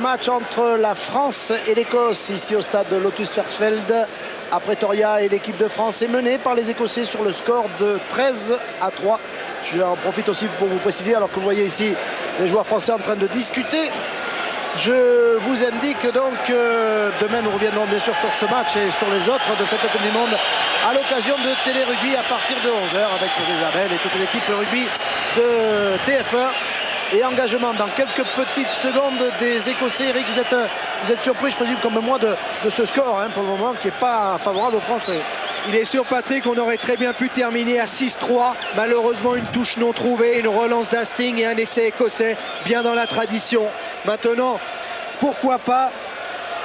match entre la France et l'Écosse, ici au stade de Lotus Versfeld à Pretoria, et l'équipe de France est menée par les Écossais sur le score de 13-3. Je en profite aussi pour vous préciser, alors que vous voyez ici les joueurs français en train de discuter, je vous indique donc que demain nous reviendrons bien sûr sur ce match et sur les autres de cette Coupe du Monde à l'occasion de Télé Rugby à partir de 11h avec Roger Isabelle et toute l'équipe rugby de TF1. Et engagement dans quelques petites secondes des Écossais. Eric, vous êtes surpris, je présume, comme moi, de ce score pour le moment qui n'est pas favorable aux Français. Il est sûr, Patrick, on aurait très bien pu terminer à 6-3. Malheureusement, une touche non trouvée, une relance d'Hastings et un essai écossais bien dans la tradition. Maintenant, pourquoi pas,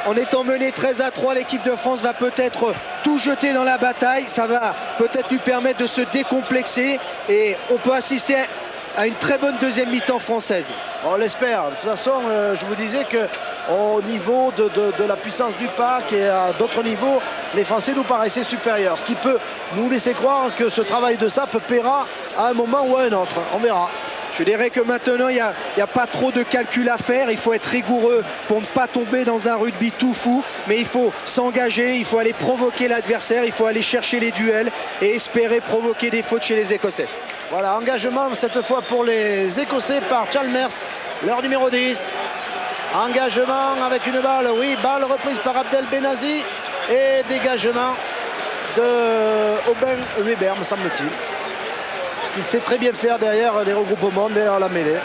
en étant mené 13-3, l'équipe de France va peut-être tout jeter dans la bataille. Ça va peut-être lui permettre de se décomplexer et on peut assister à une très bonne deuxième mi-temps française. On l'espère. De toute façon, je vous disais qu'au niveau de la puissance du pack et à d'autres niveaux, les Français nous paraissaient supérieurs. Ce qui peut nous laisser croire que ce travail de SAP paiera à un moment ou à un autre. On verra. Je dirais que maintenant, il n'y a pas trop de calcul à faire. Il faut être rigoureux pour ne pas tomber dans un rugby tout fou. Mais il faut s'engager, il faut aller provoquer l'adversaire, il faut aller chercher les duels et espérer provoquer des fautes chez les Écossais. Voilà, engagement cette fois pour les Écossais par Chalmers, leur numéro 10. Engagement avec une balle, oui, balle reprise par Abdel Benazi et dégagement de Aubin Weber, me semble-t-il. Parce qu'il sait très bien faire derrière les regroupements, derrière la mêlée.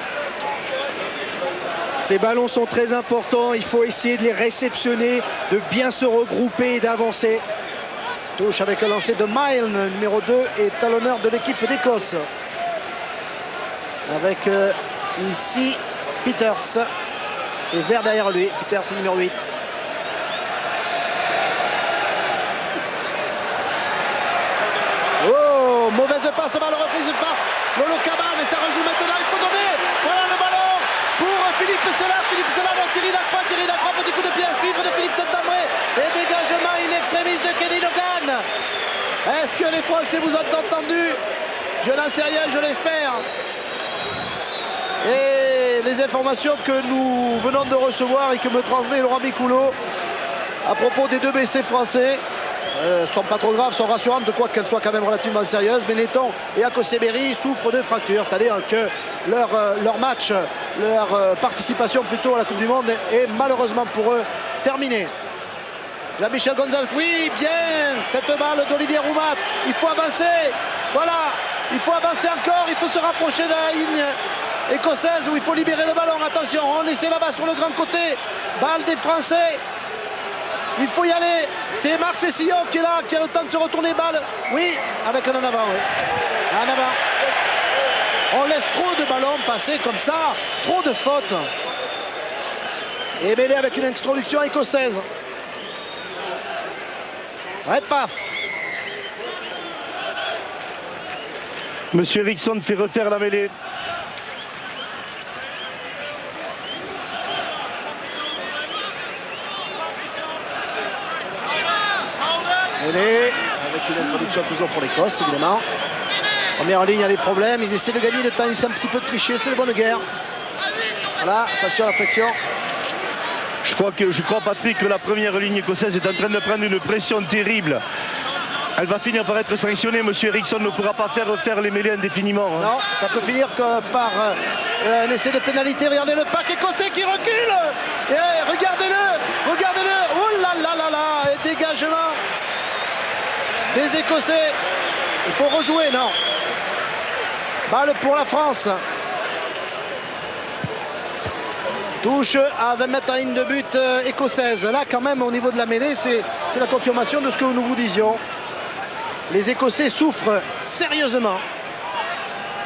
Ces ballons sont très importants, il faut essayer de les réceptionner, de bien se regrouper et d'avancer. Touche avec un lancer de Milne, numéro 2 et talonneur de l'équipe d'Écosse. Avec ici Peters et Vert derrière lui. Peters, numéro 8. Oh, mauvaise passe, balle reprise par Lolo Cabal, mais ça rejoue maintenant, il faut donner. Voilà le ballon pour Philippe Sella. Philippe Sella, Thierry Lacroix, petit coup de pied à suivre de Philippe Saint-André. Et dégagement in extremis de Kenny Logan. Est-ce que les Français vous ont entendu? Je n'en sais rien, je l'espère. Et les informations que nous venons de recevoir et que me transmet Laurent Bicoulot à propos des deux blessés français sont pas trop graves, sont rassurantes, de quoi qu'elles soient quand même relativement sérieuses. Benetton et Akoseberi souffrent de fractures, c'est-à-dire que leur match, leur participation plutôt à la Coupe du Monde est malheureusement pour eux terminée. Là, Michel Gonzalez, oui, bien, cette balle d'Olivier Roumat, il faut avancer, voilà, il faut avancer encore, il faut se rapprocher de la ligne écossaise où il faut libérer le ballon. Attention, on essaie là-bas sur le grand côté, balle des Français, il faut y aller, c'est Marc Cessillon qui est là, qui a le temps de se retourner, balle, oui, avec un en avant, oui, en avant. On laisse trop de ballons passer comme ça, trop de fautes. Et mêlé avec une introduction écossaise. Red paf. Monsieur Eriksson fait refaire la mêlée. Mêlée avec une introduction toujours pour l'Écosse, évidemment. Première ligne, il y a des problèmes. Ils essaient de gagner le temps, ils essaient un petit peu de tricher. C'est de bonne guerre. Voilà, attention à la flexion. Je crois, Patrick, que la première ligne écossaise est en train de prendre une pression terrible. Elle va finir par être sanctionnée. Monsieur Eriksson ne pourra pas faire refaire les mêlées indéfiniment. Non, ça peut finir par un essai de pénalité. Regardez le pack écossais qui recule. Et regardez-le, regardez-le. Oh là là là là. Et dégagement des Écossais. Il faut rejouer, non. Balle pour la France. Touche à 20 mètres à ligne de but écossaise. Là, quand même, au niveau de la mêlée, c'est la confirmation de ce que nous vous disions. Les Écossais souffrent sérieusement.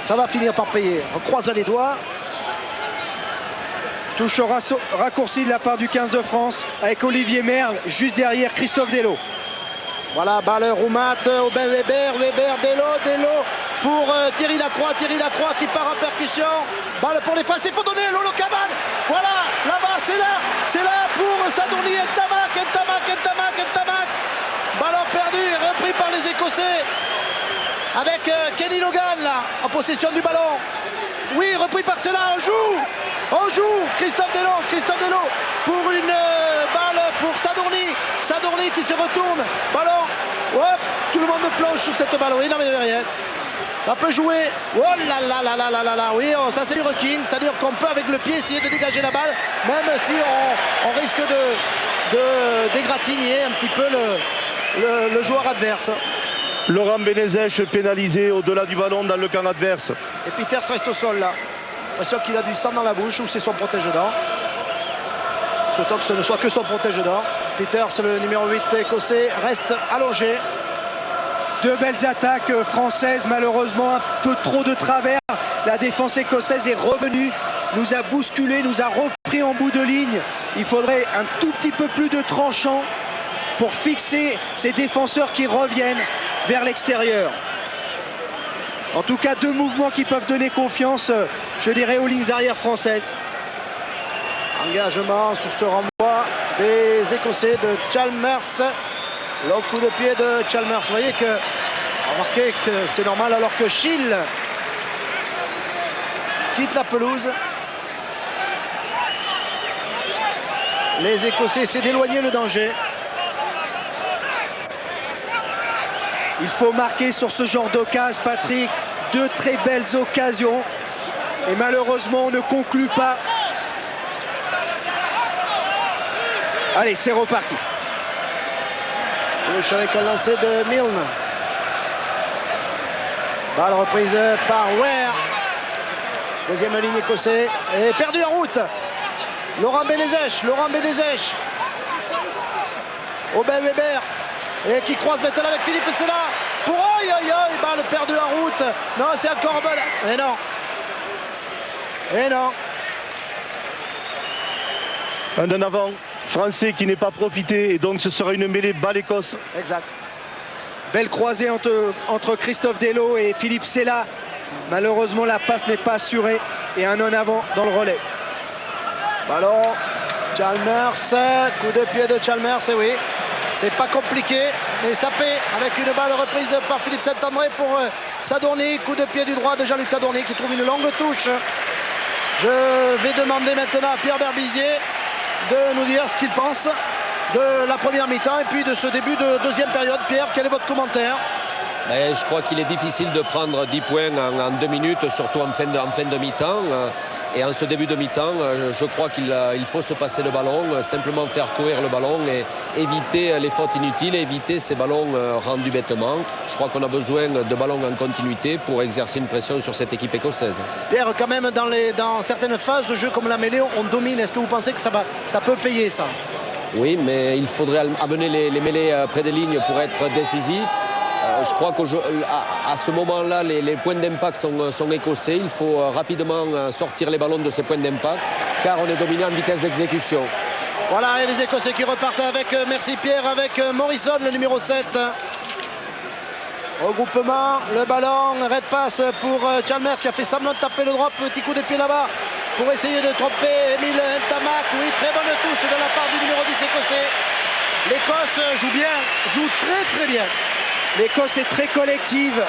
Ça va finir par payer. On croise les doigts. Touche raccourci de la part du 15 de France avec Olivier Merle, juste derrière Christophe Dello. Voilà, balle Roumat, Aubin Weber, Dello pour Thierry Lacroix qui part en percussion. Balle pour les Français, il faut donner Lolo Cabal. Voilà, là-bas, c'est là pour Sadourny, Ntamak. Ballon perdu, repris par les Écossais. Avec Kenny Logan là, en possession du ballon. Oui, repris par Sella, on joue. Christophe Dello Charlie qui se retourne. Ballon. Hop, tout le monde plonge sur cette balle. Oui, non mais rien. Ça peut jouer. Oh là là là là là là là. Oui, oh, ça c'est du requin. C'est-à-dire qu'on peut avec le pied essayer de dégager la balle, même si on risque de dégratigner un petit peu le joueur adverse. Laurent Benezech pénalisé au-delà du ballon dans le camp adverse. Et Peters reste au sol là. L'impression qu'il a du sang dans la bouche ou c'est son protège-dents. Souhaitons que ce ne soit que son protège-dents. Peters, le numéro 8 écossais, reste allongé. Deux belles attaques françaises, malheureusement un peu trop de travers. La défense écossaise est revenue, nous a bousculé, nous a repris en bout de ligne. Il faudrait un tout petit peu plus de tranchant pour fixer ces défenseurs qui reviennent vers l'extérieur. En tout cas, deux mouvements qui peuvent donner confiance, je dirais, aux lignes arrières françaises. Engagement sur ce renvoi des Écossais de Chalmers. Le coup de pied de Chalmers. Vous voyez que, remarquez que c'est normal alors que Schill quitte la pelouse. Les Écossais essaient d'éloigner le danger. Il faut marquer sur ce genre d'occasion, Patrick. Deux très belles occasions. Et malheureusement, on ne conclut pas. Allez, c'est reparti. Touche avec un lancer de Milne. Balle reprise par Ware. Deuxième ligne écossais. Et perdu en route. Laurent Benezech. Aubin Weber. Et qui croise maintenant avec Philippe Sella. Pour balle perdue en route. Non, c'est encore balle. Et non. Un en avant français qui n'est pas profité et donc ce sera une mêlée balle-Écosse. Exact. Belle croisée entre Christophe Delot et Philippe Sella. Malheureusement, la passe n'est pas assurée et un en avant dans le relais. Ballon, Chalmers, coup de pied de Chalmers, et oui, c'est pas compliqué, mais ça paie avec une balle reprise par Philippe Saint-André pour Sadourny, coup de pied du droit de Jean-Luc Sadourny qui trouve une longue touche. Je vais demander maintenant à Pierre Berbizier de nous dire ce qu'il pense de la première mi-temps et puis de ce début de deuxième période. Pierre, quel est votre commentaire? Je crois qu'il est difficile de prendre 10 points en 2 minutes, surtout en fin de mi-temps. Et en ce début de mi-temps, je crois qu'il faut se passer le ballon, simplement faire courir le ballon et éviter les fautes inutiles, éviter ces ballons rendus bêtement. Je crois qu'on a besoin de ballons en continuité pour exercer une pression sur cette équipe écossaise. Pierre, quand même, dans certaines phases de jeu comme la mêlée, on domine. Est-ce que vous pensez que ça peut payer ça? Oui, mais il faudrait amener les mêlées près des lignes pour être décisifs. Je crois qu'à ce moment-là, les points d'impact sont écossais. Il faut rapidement sortir les ballons de ces points d'impact, car on est dominé en vitesse d'exécution. Voilà, et les Écossais qui repartent avec, merci Pierre, avec Morrison, le numéro 7. Regroupement, le ballon, red pass pour Chalmers qui a fait semblant de taper le drop. Petit coup de pied là-bas pour essayer de tromper Emile Ntamak. Oui, très bonne touche de la part du numéro 10 écossais. L'Écosse joue bien, joue très très bien. L'Écosse est très collective,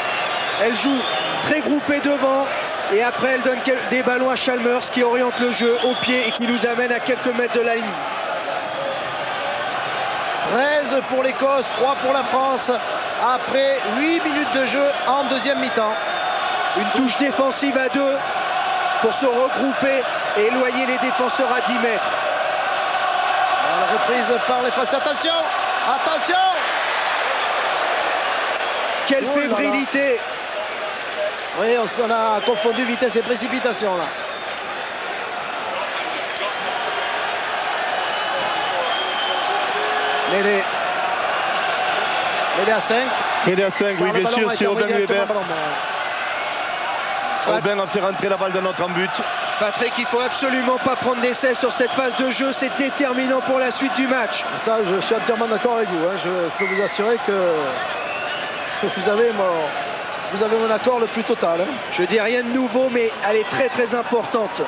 elle joue très groupée devant et après elle donne des ballons à Chalmers qui oriente le jeu au pied et qui nous amène à quelques mètres de la ligne. 13 pour l'Écosse, 3 pour la France après 8 minutes de jeu en deuxième mi-temps. Une touche défensive à 2 pour se regrouper et éloigner les défenseurs à 10 mètres. La reprise par les Français, attention. Quelle fébrilité! Oui, on a confondu vitesse et précipitation là. Mêlée à 5. Mêlée à 5, oui, bien sûr, c'est Aubin Weber. Aubin a fait rentrer la balle dans notre but. Patrick, il ne faut absolument pas prendre d'essai sur cette phase de jeu, c'est déterminant pour la suite du match. Ça, je suis entièrement d'accord avec vous. Hein. Je peux vous assurer que vous avez mon accord le plus total. Hein. Je dis rien de nouveau, mais elle est très très importante.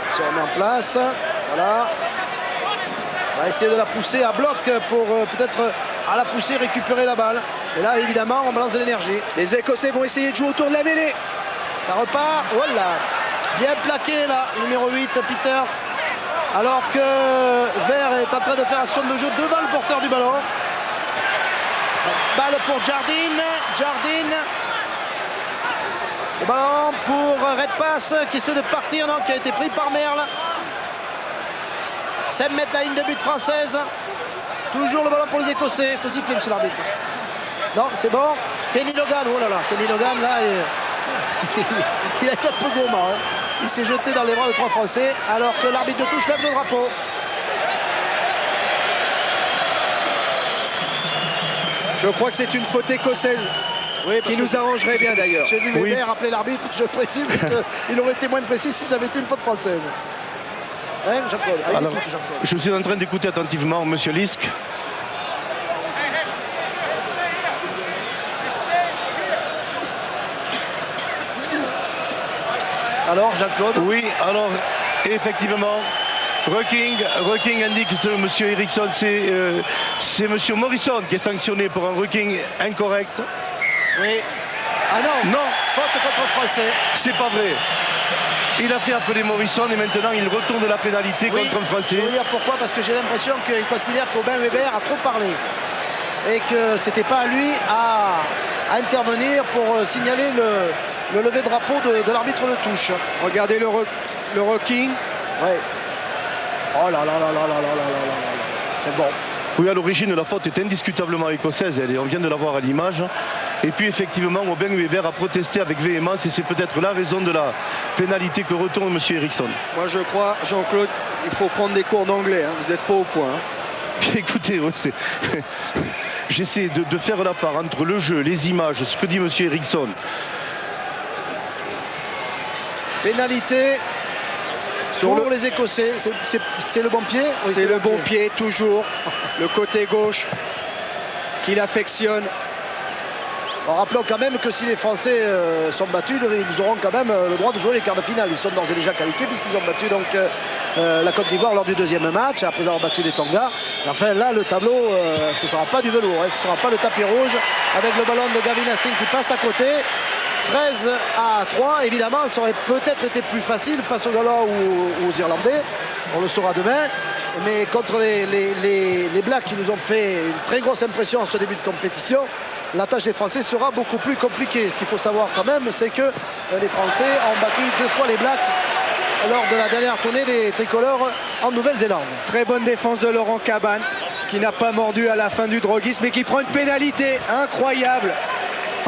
Se remet en place. Voilà. On va essayer de la pousser à bloc pour peut-être à la pousser récupérer la balle. Et là, évidemment, on balance de l'énergie. Les Écossais vont essayer de jouer autour de la mêlée. Ça repart. Voilà. Bien plaqué là, numéro 8, Peters. Alors que Vert est en train de faire action de jeu devant le porteur du ballon. Balle pour Jardine. Jardine. Le ballon pour Red Pass qui essaie de partir, non, qui a été pris par Merle. 5 mètres la ligne de but française. Toujours le ballon pour les Écossais. Il faut siffler, monsieur l'arbitre. Non, c'est bon. Kenny Logan, oh là là. Kenny Logan, là, il a été un peu gourmand. Hein. Il s'est jeté dans les bras de 3 Français alors que l'arbitre de touche lève le drapeau. Je crois que c'est une faute écossaise. Oui, qui nous arrangerait bien d'ailleurs. J'ai vu Weber appeler l'arbitre, je présume qu'il aurait été moins précis si ça avait été une faute française. Hein, Jean-Claude? Alors, je suis en train d'écouter attentivement monsieur Lisk. Alors, Jean-Claude? Oui, alors, effectivement, Rucking indique que monsieur Eriksson, c'est monsieur Morrison qui est sanctionné pour un Rucking incorrect. Oui. Ah non, non, faute contre le Français. C'est pas vrai. Il a fait appeler Morrison et maintenant il retourne de la pénalité contre un Français. Je vais vous dire pourquoi, parce que j'ai l'impression qu'il considère qu'Aubin Weber a trop parlé et que c'était pas à lui à intervenir pour signaler le lever de drapeau de l'arbitre de touche. Regardez le Rucking. Ouais. Oh là là là là là là là là là. C'est bon. Oui, à l'origine, la faute est indiscutablement écossaise, on vient de la voir à l'image. Et puis effectivement, Aubin Weber a protesté avec véhémence et c'est peut-être la raison de la pénalité que retourne M. Eriksson. Moi je crois, Jean-Claude, il faut prendre des cours d'anglais, hein. Vous n'êtes pas au point. Hein. Bien, écoutez, j'essaie de faire la part entre le jeu, les images, ce que dit M. Eriksson. Pénalité pour les Écossais. C'est le bon pied? Oui, c'est le bon pied, toujours. Le côté gauche qu'il affectionne. En rappelant quand même que si les Français sont battus, ils auront quand même le droit de jouer les quarts de finale. Ils sont d'ores et déjà qualifiés puisqu'ils ont battu donc la Côte d'Ivoire lors du deuxième match, après avoir battu les Tonga. Enfin là, le tableau, ce ne sera pas du velours, hein, ce ne sera pas le tapis rouge avec le ballon de Gavin Hastings qui passe à côté. 13-3, évidemment, ça aurait peut-être été plus facile face aux Gallois ou aux Irlandais. On le saura demain. Mais contre les Blacks qui nous ont fait une très grosse impression en ce début de compétition, la tâche des Français sera beaucoup plus compliquée. Ce qu'il faut savoir quand même, c'est que les Français ont battu 2 fois les Blacks lors de la dernière tournée des tricolores en Nouvelle-Zélande. Très bonne défense de Laurent Cabane, qui n'a pas mordu à la fin du droguisme, mais qui prend une pénalité incroyable.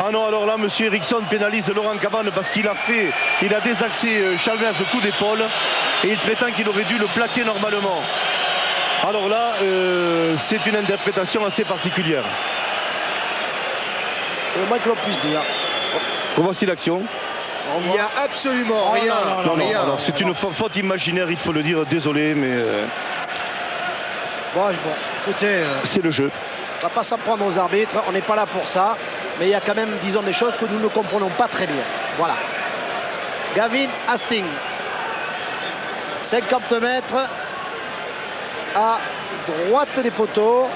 Ah non, alors là, M. Eriksson pénalise Laurent Cabane parce qu'il a désaxé Chalmers de coup d'épaule et il prétend qu'il aurait dû le plaquer normalement. Alors là, c'est une interprétation assez particulière. C'est le moins que l'on puisse dire. Revoici l'action. Il n'y a absolument rien. Non, c'est une faute imaginaire, il faut le dire, désolé, mais... Bon, écoutez... c'est le jeu. On ne va pas s'en prendre aux arbitres, on n'est pas là pour ça. Mais il y a quand même, disons, des choses que nous ne comprenons pas très bien. Voilà. Gavin Hastings. 50 mètres à droite des poteaux.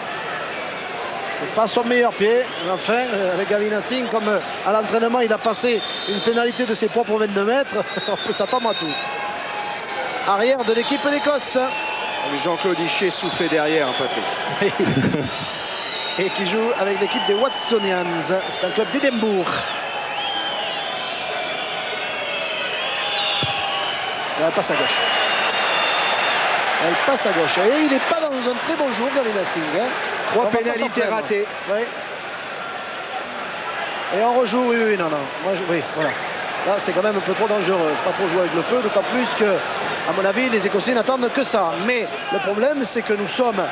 C'est pas son meilleur pied. Mais enfin, avec Gavin Hastings, comme à l'entraînement, il a passé une pénalité de ses propres 22 mètres, on peut s'attendre à tout. Arrière de l'équipe d'Écosse. Jean-Claude Hichet soufflait derrière, hein, Patrick. Et qui joue avec l'équipe des Watsonians. C'est un club d'Édimbourg. Elle passe à gauche. Elle passe à gauche. Et il n'est pas dans un très bon jour, Gavin Hastings. Hein. 3 pénalités ratées. Oui. Et on rejoue, oui, non. Oui, voilà. Là, c'est quand même un peu trop dangereux. Pas trop jouer avec le feu, d'autant plus que, à mon avis, les Écossais n'attendent que ça. Mais le problème, c'est que nous sommes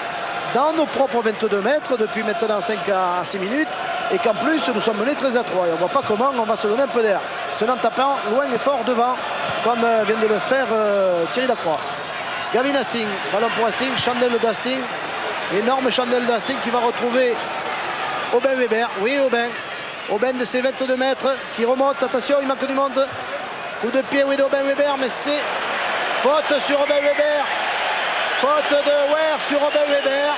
dans nos propres 22 mètres depuis maintenant 5 à 6 minutes et qu'en plus nous sommes menés 13-3 et on ne voit pas comment on va se donner un peu d'air. C'est en tapant loin et fort devant comme vient de le faire Thierry Lacroix. Gavin Hastings, ballon pour Hastings, chandelle d'Hastings, énorme chandelle d'Hastings qui va retrouver Aubin Weber. Oui, Aubin de ses 22 mètres qui remonte, attention, il manque du monde. Coup de pied, oui, d'Aubin Weber, mais c'est faute sur Aubin Weber. Faute de Ware sur Aubin Weber.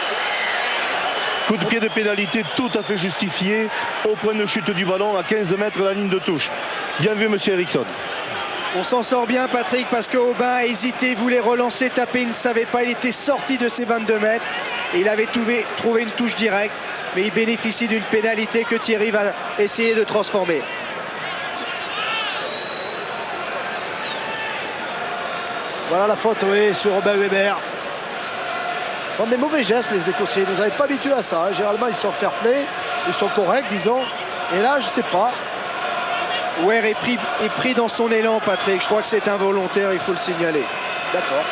Coup de pied de pénalité tout à fait justifié au point de chute du ballon à 15 mètres de la ligne de touche. Bien vu, monsieur Eriksson. On s'en sort bien, Patrick, parce que Aubin a hésité, voulait relancer, taper, il ne savait pas, il était sorti de ses 22 mètres et il avait trouvé une touche directe, mais il bénéficie d'une pénalité que Thierry va essayer de transformer. Voilà la faute, oui, sur Robin Weber. Ils font des mauvais gestes, les Écossais. Ils ne nous avaient pas habitués à ça. Hein. Généralement, ils sont fair play, ils sont corrects, disons. Et là, je ne sais pas. Weber est pris dans son élan, Patrick. Je crois que c'est involontaire, il faut le signaler. D'accord.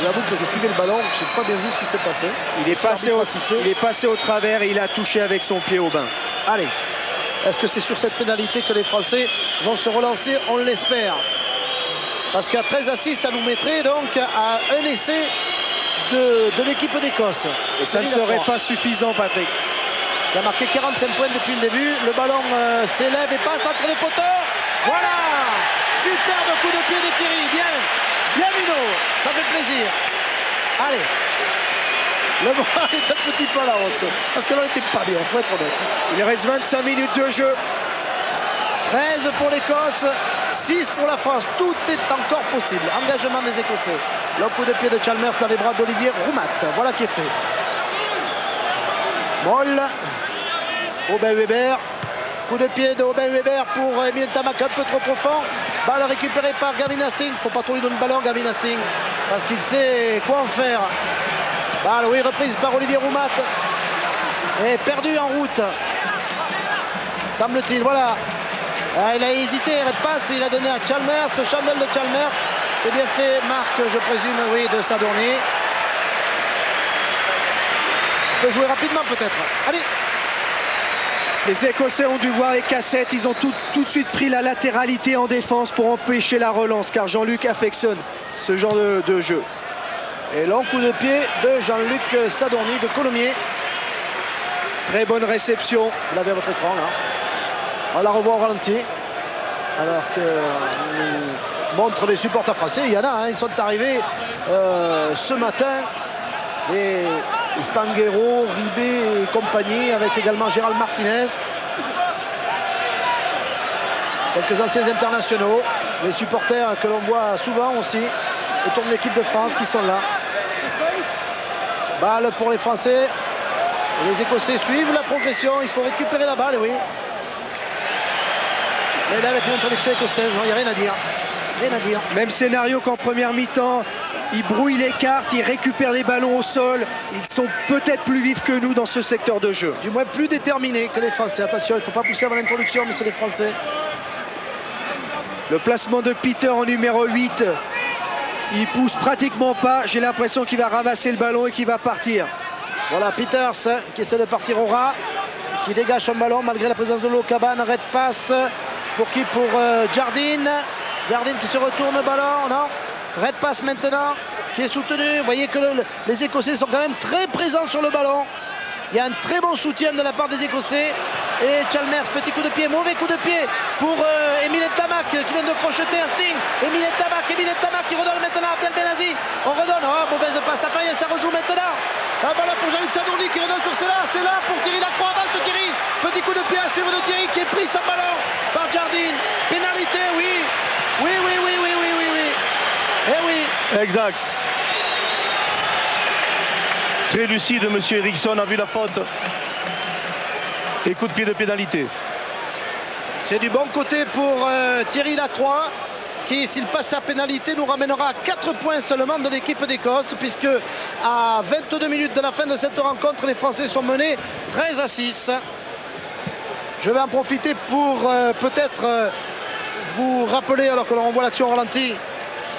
J'avoue que je suivais le ballon, je n'ai pas bien vu ce qui s'est passé. Il est passé au travers et il a touché avec son pied Aubin. Allez, est-ce que c'est sur cette pénalité que les Français vont se relancer? On l'espère. Parce qu'à 13-6, ça nous mettrait donc à un essai de l'équipe d'Écosse. Et ça ne serait pas suffisant, Patrick. Qui a marqué 45 points depuis le début. Le ballon s'élève et passe entre les poteaux. Voilà! Superbe coup de pied de Thierry. Bien Mino. Ça fait plaisir. Allez. Le moral est un petit peu à la hausse. Parce que là, on n'était pas bien, il faut être honnête. Il reste 25 minutes de jeu. 13 pour l'Écosse, 6 pour la France. Tout est encore possible. Engagement des Écossais. Le coup de pied de Chalmers dans les bras d'Olivier Roumat. Voilà qui est fait. Moll. Aubin Weber. Coup de pied de Aubin Weber pour Emile Tamac un peu trop profond. Balle récupérée par Gavin Hastings. Il ne faut pas trop lui donner le ballon, Gavin Hastings. Parce qu'il sait quoi en faire. Balle, oui, reprise par Olivier Roumat. Et perdu en route. Semble-t-il, voilà. Il a hésité, red passe, il a donné à Chalmers, chandelle de Chalmers. C'est bien fait, marque, je présume, oui, de Sadorni. Peut jouer rapidement peut-être. Allez. Les Écossais ont dû voir les cassettes, ils ont tout de suite pris la latéralité en défense pour empêcher la relance, car Jean-Luc affectionne ce genre de jeu. Et long coup de pied de Jean-Luc Sadorni de Colomiers. Très bonne réception. Vous l'avez à votre écran là. On la revoit au ralenti. Alors que nous montrent les supporters français. Il y en a, hein, ils sont arrivés ce matin. Les Spanghero, Ribé et compagnie, avec également Gérald Martinez. Quelques anciens internationaux. Les supporters que l'on voit souvent aussi autour de l'équipe de France qui sont là. Balle pour les Français. Et les Écossais suivent la progression. Il faut récupérer la balle, oui. Mais là, avec l'introduction écossaise, il n'y a rien à dire. Rien à dire. Même scénario qu'en première mi-temps. Ils brouillent les cartes, ils récupèrent les ballons au sol. Ils sont peut-être plus vifs que nous dans ce secteur de jeu. Du moins plus déterminés que les Français. Attention, il ne faut pas pousser avant l'introduction, mais c'est les Français. Le placement de Peter en numéro 8. Il pousse pratiquement pas. J'ai l'impression qu'il va ramasser le ballon et qu'il va partir. Voilà, Peters qui essaie de partir au ras. Qui dégage son ballon malgré la présence de Locaban. Red passe. Pour qui? Pour Jardine. Jardine qui se retourne, ballon, non? Red passe maintenant, qui est soutenu. Vous voyez que les Écossais sont quand même très présents sur le ballon. Il y a un très bon soutien de la part des Écossais. Et Chalmers, petit coup de pied, mauvais coup de pied pour Emile Tamac qui vient de crocheter Hastings. Emile Tamac qui redonne maintenant à Abdel Benazi. On redonne, oh mauvaise passe, ça fait rien, ça rejoue maintenant. Ah, voilà pour Jean-Luc Sadorni qui redonne sur celle-là. C'est là pour Thierry Lacroix, avance Thierry. Petit coup de pied à suivre de Thierry qui est pris sans ballon par Jardine. Pénalité, oui. Oui. Eh oui. Exact. Très lucide, monsieur Eriksson a vu la faute. Et coup de pied de pénalité. C'est du bon côté pour Thierry Lacroix qui, s'il passe sa pénalité, nous ramènera à 4 points seulement de l'équipe d'Écosse, puisque à 22 minutes de la fin de cette rencontre, les Français sont menés 13-6. Je vais en profiter pour peut-être vous rappeler, alors que l'on voit l'action ralentie,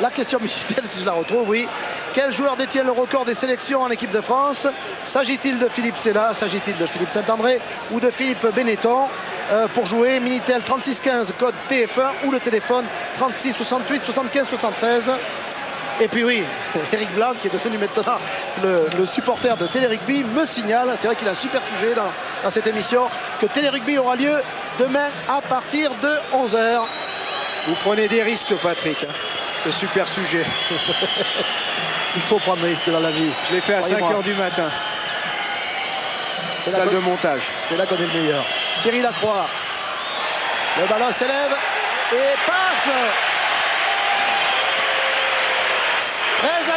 la question musicale, si je la retrouve, oui. Quel joueur détient le record des sélections en équipe de France? S'agit-il de Philippe Sella, s'agit-il de Philippe Saint-André ou de Philippe Benetton? Pour jouer, Minitel 3615 code TF1 ou le téléphone 36 68 75 76. Et puis oui, Eric Blanc, qui est devenu maintenant le supporter de Télé Rugby, me signale, c'est vrai qu'il a un super sujet dans cette émission, que Télé Rugby aura lieu demain à partir de 11h. Vous prenez des risques, Patrick. Le super sujet. Il faut prendre des risques dans la vie. Je l'ai fait à 5h du matin. Salle de montage. C'est là qu'on est le meilleur. Thierry Lacroix. Le ballon s'élève. Et passe. 13-9.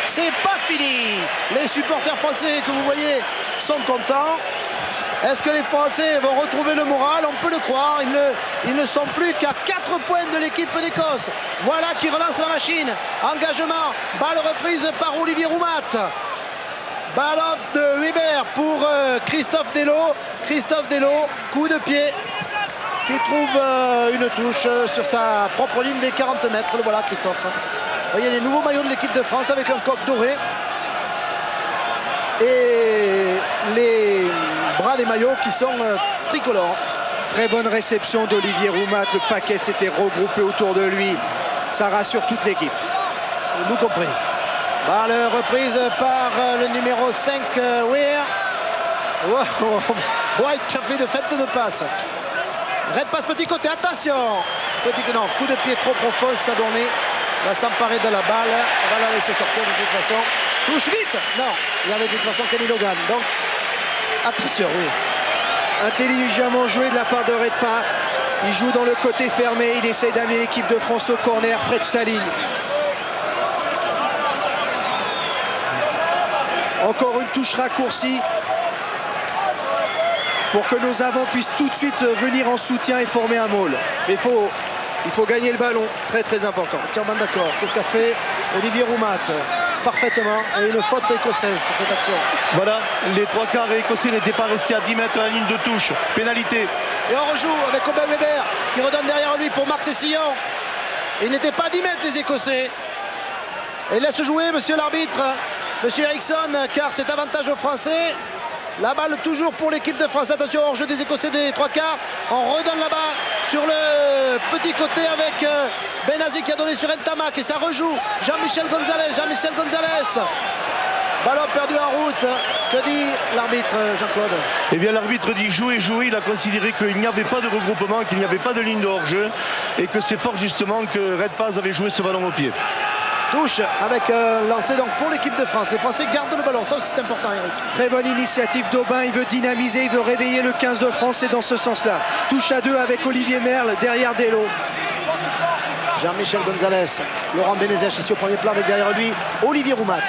C'est pas fini. Les supporters français que vous voyez sont contents. Est-ce que les Français vont retrouver le moral? On peut le croire. Ils ne sont plus qu'à 4 points de l'équipe d'Écosse. Voilà qui relance la machine. Engagement. Balle reprise par Olivier Roumat. Ballon de Weber pour Christophe Delot. Christophe Delot, coup de pied qui trouve une touche sur sa propre ligne des 40 mètres. Le voilà, Christophe. Vous voyez les nouveaux maillots de l'équipe de France avec un coq doré. Et les bras des maillots qui sont tricolores. Très bonne réception d'Olivier Roumat. Le paquet s'était regroupé autour de lui. Ça rassure toute l'équipe. Nous compris. Balle reprise par le numéro 5, Weir. White qui a fait une fête de passe. Red passe petit côté, attention. Non, coup de pied trop profond, Sadorné va s'emparer de la balle. On va la laisser sortir de toute façon. Touche vite. Non, il y avait de toute façon Kenny Logan. Donc, attention, oui. Intelligemment joué de la part de Redpa. Il joue dans le côté fermé. Il essaye d'amener l'équipe de France au corner près de sa ligne. Encore une touche raccourcie pour que nos avants puissent tout de suite venir en soutien et former un maul. Mais il faut gagner le ballon, très très important. Entièrement d'accord, c'est ce qu'a fait Olivier Roumat parfaitement, et une faute écossaise sur cette action. Voilà, les 3/4 écossais n'étaient pas restés à 10 mètres de la ligne de touche. Pénalité. Et on rejoue avec Aubin Weber qui redonne derrière lui pour Marc Cessillon. Il n'était pas à 10 mètres les Écossais. Et laisse jouer monsieur l'arbitre, monsieur Eriksson, car c'est avantage aux Français. La balle toujours pour l'équipe de France. Attention, hors-jeu des Écossais des 3/4. On redonne la balle sur le petit côté avec Benazi qui a donné sur Ntamak. Et ça rejoue Jean-Michel Gonzalez. Jean-Michel Gonzalez. Ballon perdu en route. Que dit l'arbitre, Jean-Claude? Eh bien, l'arbitre dit jouer, jouer. Il a considéré qu'il n'y avait pas de regroupement, qu'il n'y avait pas de ligne de hors-jeu. Et que c'est fort justement que Red Paz avait joué ce ballon au pied. Touche avec lancé donc pour l'équipe de France. Les Français gardent le ballon, ça c'est important, Eric. Très bonne initiative d'Aubin, il veut dynamiser, il veut réveiller le 15 de France, c'est dans ce sens-là. Touche à 2 avec Olivier Merle, derrière Delot. Jean-Michel Gonzalez, Laurent Benezech ici au premier plan avec derrière lui Olivier Roumat.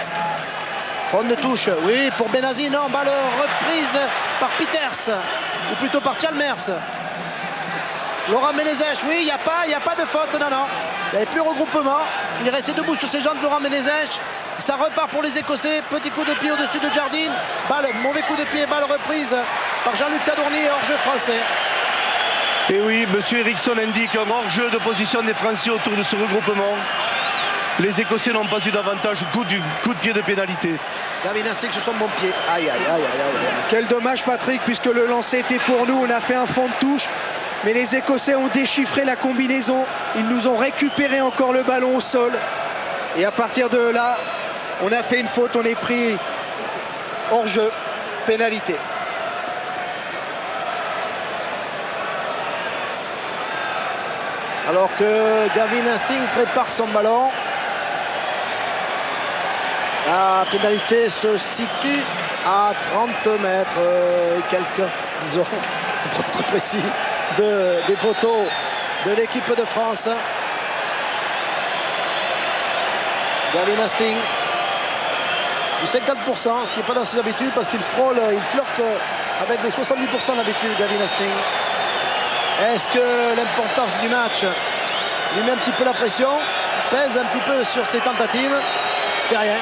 Fond de touche, oui, pour Benazi, non, balle reprise par Peters, ou plutôt par Chalmers. Laurent Benezech, oui, il n'y a pas de faute, non. Il n'y avait plus de regroupement. Il est resté debout sur ses jambes, Laurent Benezech. Ça repart pour les Écossais. Petit coup de pied au-dessus de Jardine. Balle, mauvais coup de pied, balle reprise par Jean-Luc Sadorni, hors-jeu français. Et oui, monsieur Eriksson indique un hors-jeu de position des Français autour de ce regroupement. Les Écossais n'ont pas eu d'avantage, coup de pied de pénalité. Gavin Astic sur son bon pied. Aïe. Quel dommage, Patrick, puisque le lancer était pour nous. On a fait un fond de touche. Mais les Écossais ont déchiffré la combinaison. Ils nous ont récupéré encore le ballon au sol. Et à partir de là, on a fait une faute. On est pris hors jeu. Pénalité. Alors que Gavin Hastings prépare son ballon. La pénalité se situe à 30 mètres et quelques, disons, très précis, des poteaux de l'équipe de France. Gavin Hastings du 50%, ce qui n'est pas dans ses habitudes parce qu'il frôle, il flirte avec les 70% d'habitude, Gavin Hastings. Est-ce que l'importance du match lui met un petit peu la pression, pèse un petit peu sur ses tentatives? C'est rien.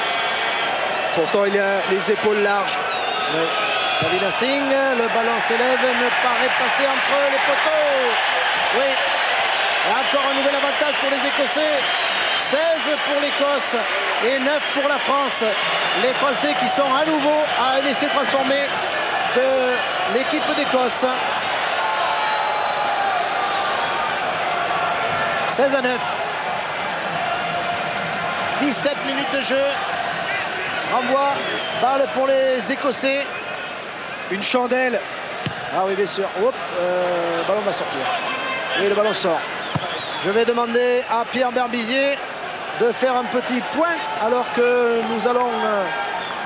Pourtant, il a les épaules larges. Oui. Gavin Hastings, le ballon s'élève, me paraît passer entre les poteaux. Oui. Et encore un nouvel avantage pour les Écossais. 16 pour l'Écosse et 9 pour la France. Les Français qui sont à nouveau à laisser transformer de l'équipe d'Écosse. 16-9. 17 minutes de jeu. Renvoi, balle pour les Écossais. Une chandelle. Ah oui, bien sûr. Hop, le ballon va sortir. Oui, le ballon sort. Je vais demander à Pierre Berbizier de faire un petit point alors que nous allons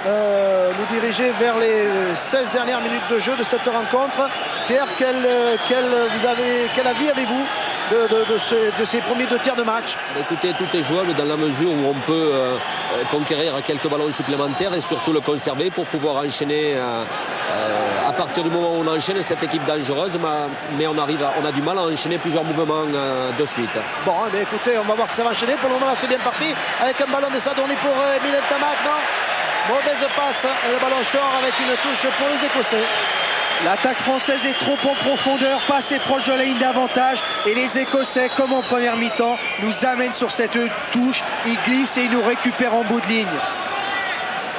nous diriger vers les 16 dernières minutes de jeu de cette rencontre. Pierre, quel avis avez-vous de ces premiers 2 tiers de match? Écoutez, tout est jouable dans la mesure où on peut conquérir quelques ballons supplémentaires et surtout le conserver pour pouvoir enchaîner à partir du moment où on enchaîne cette équipe dangereuse, mais on a du mal à enchaîner plusieurs mouvements de suite. Bon, eh écoutez, on va voir si ça va enchaîner. Pour le moment, là, c'est bien parti avec un ballon de Sadorni pour Emile Ntamack. Non, mauvaise passe et le ballon sort avec une touche pour les Écossais. L'attaque française est trop en profondeur, pas assez proche de la ligne d'avantage. Et les Écossais, comme en première mi-temps, nous amènent sur cette touche. Ils glissent et ils nous récupèrent en bout de ligne.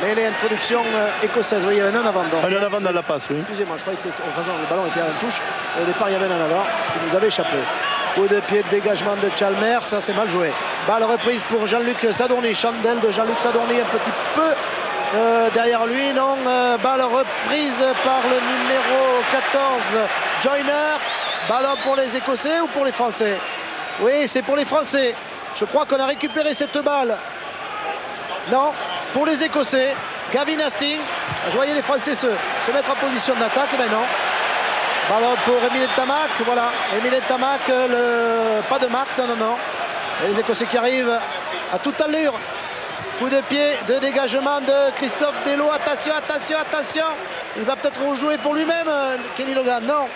Mais les introductions écossaises, oui, il y avait un avant. Un avant dans la passe, oui. Excusez-moi, je croyais que le ballon était à une touche. Au départ, il y avait un avant qui nous avait échappé. Coup de pied de dégagement de Chalmers, ça c'est mal joué. Balle reprise pour Jean-Luc Sadorni. Chandelle de Jean-Luc Sadorni un petit peu derrière lui, non, balle reprise par le numéro 14 Joyner. Ballon pour les Écossais ou pour les Français? Oui, c'est pour les Français. Je crois qu'on a récupéré cette balle. Non, pour les Écossais. Gavin Hastings. Je voyais les Français se mettre en position d'attaque, mais non. Ballon pour Emile Ntamack, voilà. Emile Ntamack, pas de marque, non. Et les Écossais qui arrivent à toute allure. Coup de pied de dégagement de Christophe Dello. Attention. Il va peut-être rejouer pour lui-même, Kenny Logan. Non.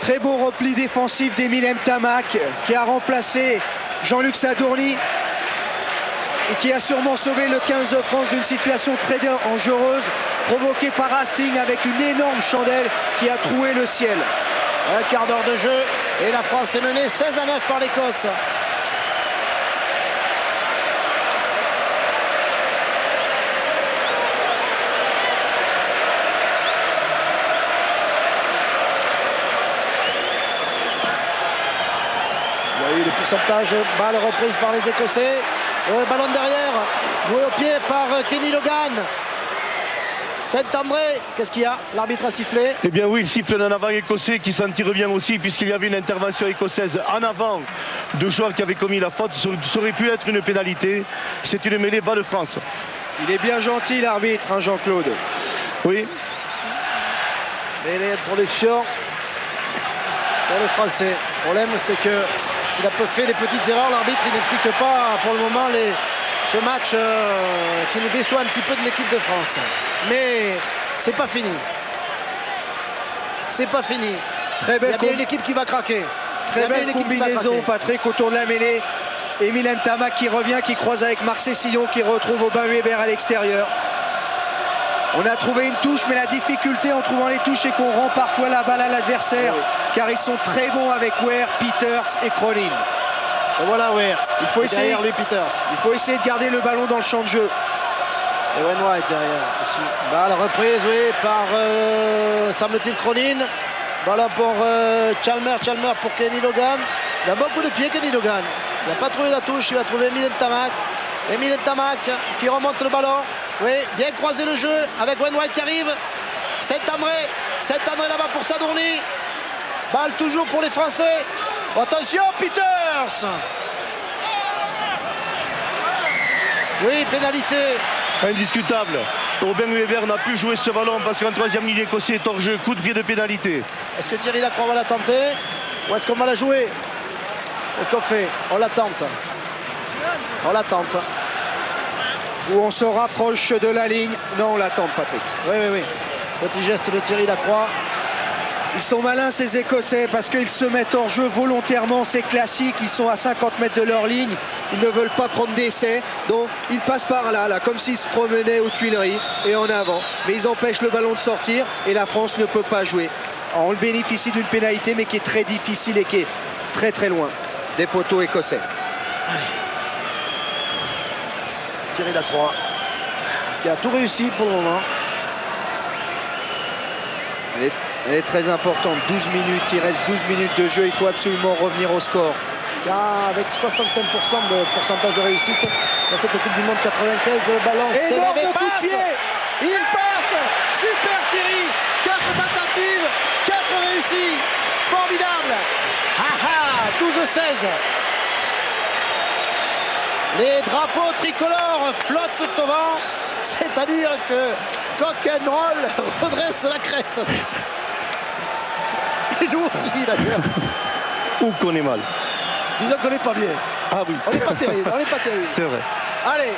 Très beau repli défensif d'Emile Ntamack qui a remplacé Jean-Luc Sadorni et qui a sûrement sauvé le 15 de France d'une situation très dangereuse provoquée par Hastings avec une énorme chandelle qui a troué le ciel. Un quart d'heure de jeu et la France est menée 16-9 par l'Écosse. Le pourcentage, balle reprise par les Écossais, ballon derrière, joué au pied par Kenny Logan. Saint-André, qu'est-ce qu'il y a? L'arbitre a sifflé. Eh bien oui, il siffle un avant écossais qui s'en tire bien aussi, puisqu'il y avait une intervention écossaise en avant de joueurs qui avaient commis la faute. Ça aurait pu être une pénalité. C'est une mêlée bas de France. Il est bien gentil l'arbitre, hein, Jean-Claude. Oui. Et les introductions pour les Français. Le problème, c'est que s'il a peu fait des petites erreurs, l'arbitre il n'explique pas pour le moment ce match qui nous déçoit un petit peu de l'équipe de France. Mais c'est pas fini. C'est pas fini. Très belle. Il y a bien une équipe qui va craquer. Très belle combinaison, Patrick, autour de la mêlée. Emile Ntamack qui revient, qui croise avec Marc Sillon, qui retrouve Aubin Weber à l'extérieur. On a trouvé une touche, mais la difficulté en trouvant les touches, c'est qu'on rend parfois la balle à l'adversaire, car ils sont très bons avec Ware, Peters et Cronin. Et voilà Ware. Il faut essayer. Derrière lui, Peters. Il faut essayer de garder le ballon dans le champ de jeu. Et Wayne White derrière aussi. Balle reprise, oui, par semble-t-il Cronin. Voilà pour Chalmers pour Kenny Logan. Il a beaucoup de pieds, Kenny Logan. Il n'a pas trouvé la touche, il a trouvé Emile Ntamack. Emile Ntamack qui remonte le ballon. Oui, bien croisé le jeu avec Wayne White qui arrive. Saint-André là-bas pour Sadorni. Balle toujours pour les Français. Attention, Peters. Oui, pénalité. Indiscutable. Aubin Weber n'a plus joué ce ballon parce qu'en troisième ligne écossais est hors jeu. Coup de pied de pénalité. Est-ce que Thierry Lacroix va la tenter ou est-ce qu'on va la jouer? Qu'est-ce qu'on fait? On la tente. Où on se rapproche de la ligne. Non, on l'attend, Patrick. Oui. Petit geste de Thierry Lacroix. Ils sont malins ces Écossais parce qu'ils se mettent hors jeu volontairement, c'est classique, ils sont à 50 mètres de leur ligne, ils ne veulent pas prendre d'essai, donc ils passent par là, comme s'ils se promenaient aux Tuileries et en avant. Mais ils empêchent le ballon de sortir et la France ne peut pas jouer. Alors on bénéficie d'une pénalité mais qui est très difficile et qui est très très loin des poteaux écossais. Allez. Thierry Lacroix qui a tout réussi pour le moment. Elle est très importante, 12 minutes, il reste 12 minutes de jeu, il faut absolument revenir au score. Car avec 65% de pourcentage de réussite dans cette Coupe du Monde 95, le ballon énorme coup de pied. Il passe. Super Thierry. 4 tentatives, 4 réussies. Formidable. 12-16. Les drapeaux tricolores flottent au vent, c'est-à-dire que Cock'n'Roll redresse la crête. Et nous aussi d'ailleurs. Ou qu'on est mal. Disons qu'on n'est pas bien. Ah oui. On n'est pas terrible, on n'est pas terrible. C'est vrai. Allez,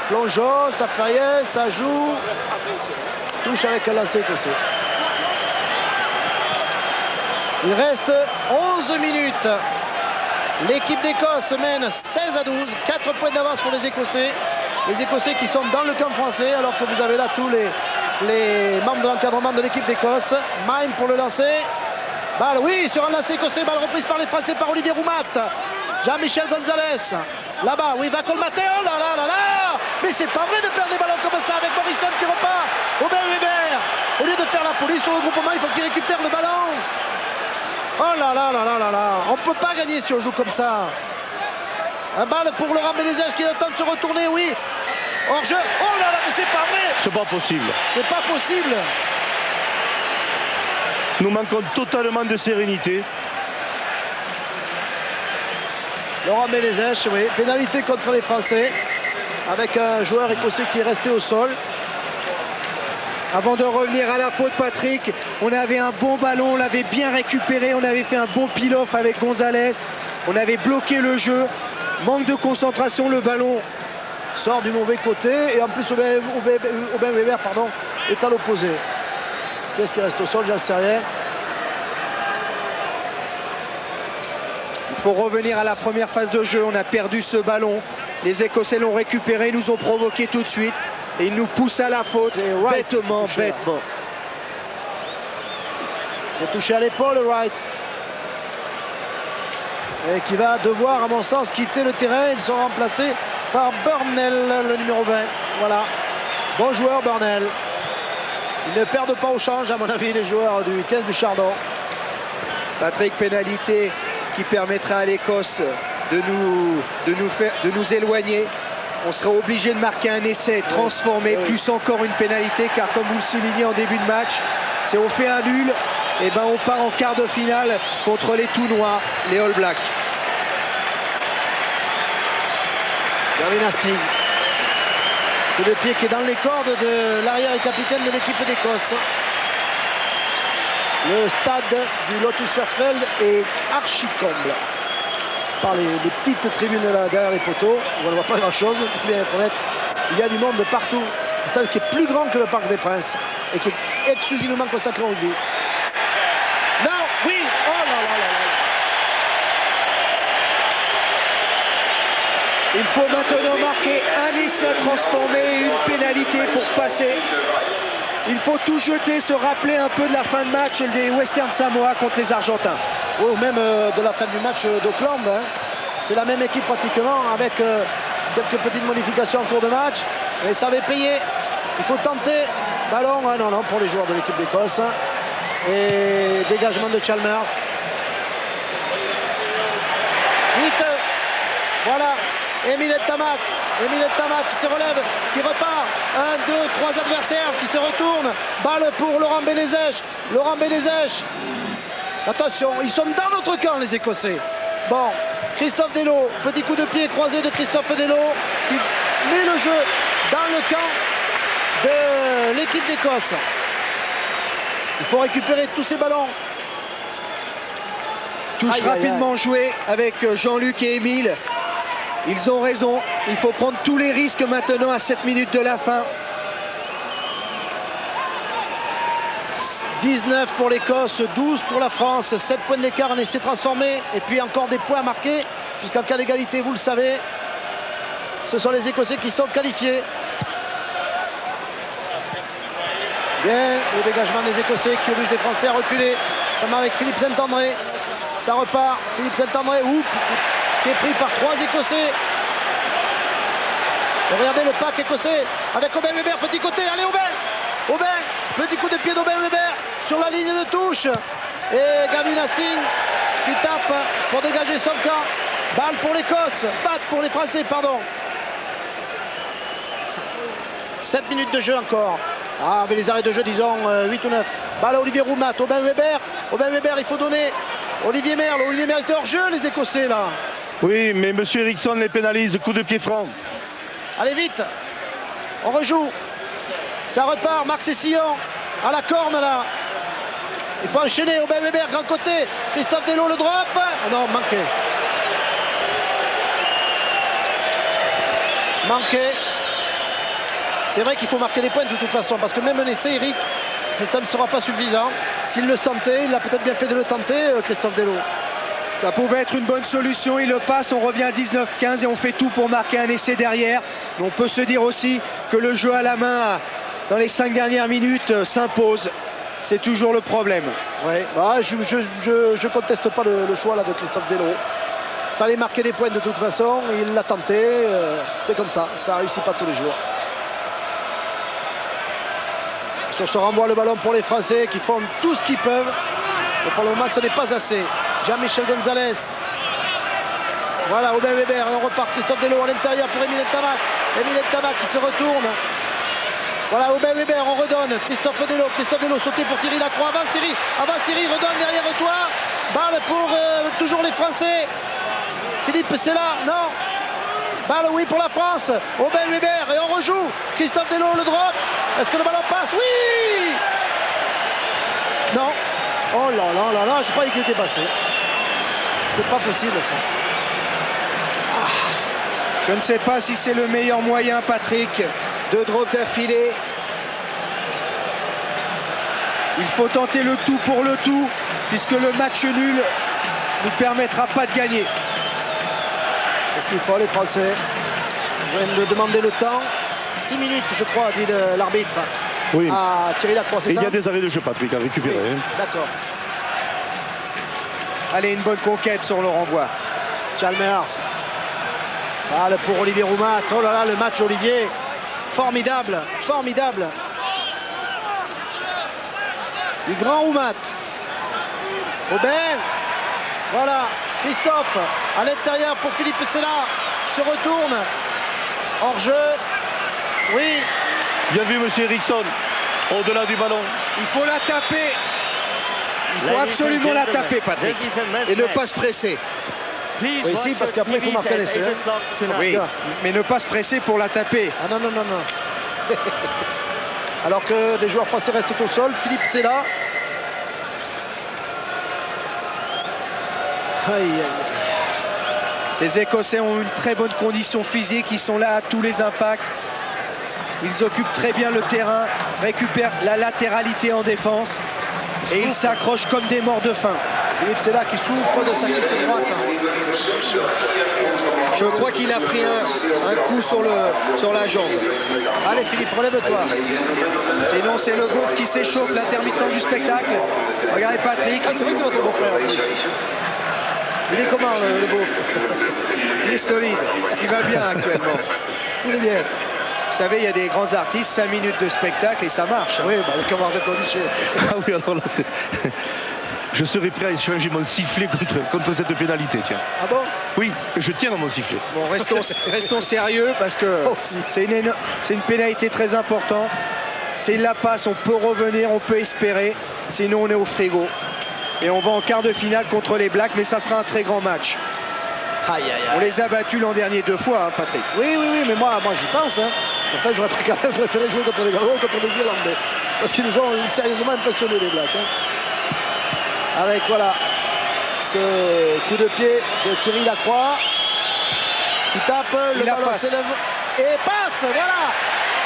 plongeon, ça fait rien, ça joue. Touche avec un lancer écossais. Il reste 11 minutes. L'équipe d'Écosse mène 16-12, 4 points d'avance pour les Écossais. Les Écossais qui sont dans le camp français, alors que vous avez là tous les membres de l'encadrement de l'équipe d'Écosse. Mine pour le lancer. Balle, oui, sur un lancer écossais, balle reprise par les Français, par Olivier Roumat. Jean-Michel Gonzalez. Là-bas, oui, va colmater. Oh là là là là! Mais c'est pas vrai de perdre des ballons comme ça avec Morrison qui repart. Aubin Weber. Au lieu de faire la police sur le groupement, il faut qu'il récupère le ballon. Oh là là là là là là! On ne peut pas gagner si on joue comme ça. Un balle pour Laurent Bénézège qui attend de se retourner, oui. Hors jeu. Oh là là, mais c'est pas vrai! C'est pas possible. C'est pas possible. Nous manquons totalement de sérénité. Laurent Bénézège, oui. Pénalité contre les Français. Avec un joueur écossais qui est resté au sol. Avant de revenir à la faute, Patrick, on avait un bon ballon, on l'avait bien récupéré, on avait fait un bon peel-off avec Gonzalez, on avait bloqué le jeu, manque de concentration, le ballon Sort du mauvais côté et en plus Aubin Weber est à l'opposé. Qu'est-ce qui reste au sol? J'en sais rien. Il faut revenir à la première phase de jeu, on a perdu ce ballon, les Écossais l'ont récupéré, nous ont provoqué tout de suite. Et il nous pousse à la faute, Wright bêtement. Qui a touché à l'épaule, Wright. Et qui va devoir, à mon sens, quitter le terrain. Ils sont remplacés par Burnell, le numéro 20. Voilà. Bon joueur, Burnell. Ils ne perdent pas au change, à mon avis, les joueurs du 15 du Chardon. Patrick, pénalité qui permettra à l'Écosse de nous éloigner. On serait obligé de marquer un essai transformé, plus encore une pénalité, car comme vous le soulignez en début de match, si on fait un nul, et ben on part en quart de finale contre les tout noirs, les All Blacks. Gavin Hastings. Coup de pied qui est dans les cordes de l'arrière et capitaine de l'équipe d'Écosse. Le stade du Lotus Versfeld est archi comble. Par les petites tribunes là derrière les poteaux, on ne voit pas grand chose, pour bien être honnête. Il y a du monde de partout. Un stade qui est plus grand que le Parc des Princes et qui est exclusivement consacré au rugby. Non, oui, oh là là là là. Il faut maintenant marquer un essai transformé et une pénalité pour passer. Il faut tout jeter, se rappeler un peu de la fin de match des Western Samoa contre les Argentins. Ou même de la fin du match d'Auckland. Hein. C'est la même équipe pratiquement avec quelques petites modifications en cours de match. Mais ça avait payé. Il faut tenter. Ballon, non, pour les joueurs de l'équipe d'Écosse. Et dégagement de Chalmers. Vite. Voilà. Émile Tamak qui se relève, qui repart. 1, 2, 3 adversaires qui se retournent. Balle pour Laurent Bénézège. Attention, ils sont dans notre camp, les Écossais. Bon, Christophe Delot, petit coup de pied croisé de Christophe Delot qui met le jeu dans le camp de l'équipe d'Écosse. Il faut récupérer tous ces ballons. Touche rapidement jouée avec Jean-Luc et Émile. Ils ont raison, il faut prendre tous les risques maintenant à 7 minutes de la fin. 19 pour l'Écosse, 12 pour la France, 7 points d'écart, un essai transformé et puis encore des points à marquer puisqu'en cas d'égalité, vous le savez, ce sont les Écossais qui sont qualifiés. Bien, le dégagement des Écossais qui oblige les Français à reculer, comme avec Philippe Saint-André. Ça repart, Philippe Saint-André, qui est pris par 3 Écossais. Et regardez le pack écossais avec Aubin Weber, petit côté, allez Aubin, petit coup de pied d'Aubin Weber sur la ligne de touche. Et Gavin Hastings qui tape pour dégager son camp. Balle pour l'Écosse, batte pour les Français, pardon. 7 minutes de jeu encore. Ah, avec les arrêts de jeu, disons 8 ou 9. Balle à Olivier Roumat, Aubin Weber, il faut donner. Olivier Merle était hors jeu, les Écossais là. Oui, mais M. Eriksson les pénalise, coup de pied franc. Allez vite, on rejoue. Ça repart, Marc Sessillon à la corne là. Il faut enchaîner. Aubin Weber, grand côté. Christophe Delot, le drop. Oh non, manqué. Manqué. C'est vrai qu'il faut marquer des points de toute façon, parce que même un essai, Eric, ça ne sera pas suffisant. S'il le sentait, il a peut-être bien fait de le tenter, Christophe Delot. Ça pouvait être une bonne solution, il le passe, on revient à 19-15 et on fait tout pour marquer un essai derrière. Mais on peut se dire aussi que le jeu à la main dans les 5 dernières minutes s'impose. C'est toujours le problème. Ouais, bah, je conteste pas le choix là de Christophe Delot. Il fallait marquer des points de toute façon, il l'a tenté, c'est comme ça réussit pas tous les jours. Sur ce renvoi, le ballon pour les Français qui font tout ce qu'ils peuvent. Mais pour le moment, ce n'est pas assez. Jean-Michel Gonzalez. Voilà, Aubin Weber. Et on repart Christophe Delot à l'intérieur pour Émile Ntamak. Émile Ntamak qui se retourne. Voilà, Aubin Weber, on redonne. Christophe Delot sauté pour Thierry Lacroix. Avance Thierry, redonne derrière toi. Balle pour toujours les Français. Philippe Sella, non. Balle, oui, pour la France. Aubin Weber, et on rejoue. Christophe Delot, le drop. Est-ce que le ballon passe? Oui. Non. Oh là là là là, je croyais qu'il était passé. C'est pas possible ça. Je ne sais pas si c'est le meilleur moyen, Patrick, de drop d'affilée. Il faut tenter le tout pour le tout, puisque le match nul ne nous permettra pas de gagner. C'est ce qu'il faut, les Français. Ils viennent de demander le temps. 6 minutes, je crois, dit l'arbitre. Oui. À Thierry Lacroix, c'est ça? Il y a des arrêts de jeu, Patrick, à récupérer. Oui, hein. d'accord. Allez, une bonne conquête sur le renvoi. Chalmers. Balle pour Olivier Roumat. Oh là là, le match, Olivier. Formidable, formidable. Du grand Roumat. Aubin. Voilà, Christophe à l'intérieur pour Philippe Sella qui se retourne. Hors-jeu. Oui. Bien vu, M. Eriksson, au-delà du ballon. Il faut la taper. Il faut absolument la taper, Patrick. Et ne pas se presser. Oui, si, parce qu'après, il faut marquer l'essai. Oui, mais ne pas se presser pour la taper. Ah non, non, non, non. Alors que des joueurs français restent au sol. Philippe Sella. Aïe, aïe, aïe. Ces Écossais ont une très bonne condition physique. Ils sont là à tous les impacts. Ils occupent très bien le terrain, récupèrent la latéralité en défense et ils s'accrochent comme des morts de faim. Philippe Sella qui souffre de sa cuisse droite. Je crois qu'il a pris un coup sur la jambe. Allez Philippe, relève-toi. Sinon c'est le beauf qui s'échauffe, l'intermittent du spectacle. Regardez Patrick. Ah, c'est vrai que c'est votre beau-frère. Il est comment le beauf? Il est solide, il va bien actuellement. Il est bien. Vous savez, il y a des grands artistes, 5 minutes de spectacle et ça marche. Oui, bah, c'est comme Arnaud Cordiché. Ah oui, alors là, je serais prêt à échanger mon sifflet contre cette pénalité, tiens. Ah bon? Oui, je tiens à mon sifflet. Bon, restons sérieux parce que c'est une pénalité très importante. S'il la passe, on peut revenir, on peut espérer. Sinon, on est au frigo. Et on va en quart de finale contre les Blacks, mais ça sera un très grand match. Aïe, aïe, aïe. On les a battus l'an dernier 2 fois, hein, Patrick. Oui, oui, oui, mais moi j'y pense. Hein. En fait, j'aurais quand même préféré jouer contre les Gallois ou contre les Irlandais. Parce qu'ils nous ont sérieusement impressionnés, les Blacks. Hein. Avec, voilà, ce coup de pied de Thierry Lacroix. Qui tape, le ballon s'élève et passe, voilà.